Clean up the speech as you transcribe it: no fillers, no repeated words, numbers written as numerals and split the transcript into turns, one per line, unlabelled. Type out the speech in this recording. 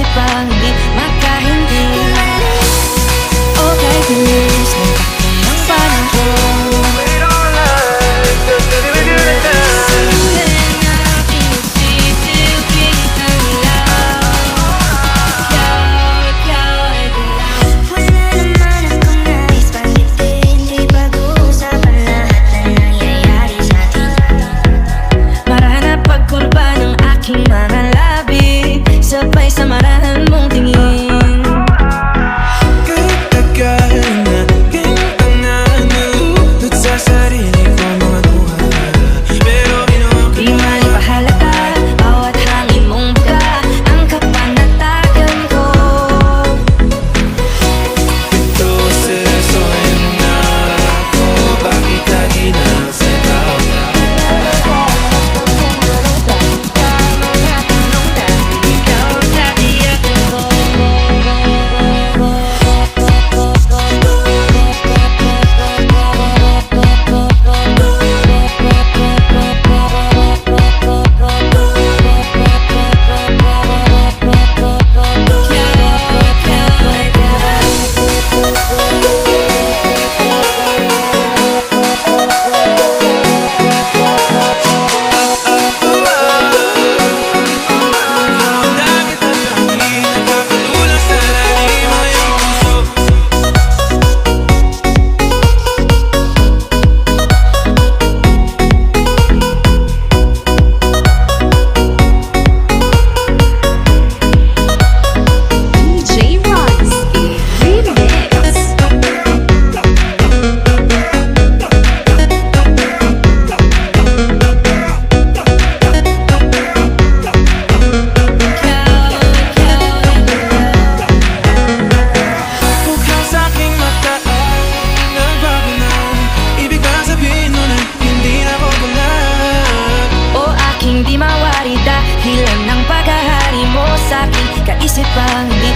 kaisip ang hindi makahindi. Okay, bilis ng takbo ng panahon. Sabay sa marahan mong tingin.
Kahit tagal na ginang na nalulot sa sarili ko mga duha, pero ginawa ko
di malipahalaga bawat hangin mong buga ang kapanatagan ko.
ito seryosohin mo na ako, bakit lagi na sa tao?
Di mawari dahilan ng paghahari mo sa'king kaisip ang hindi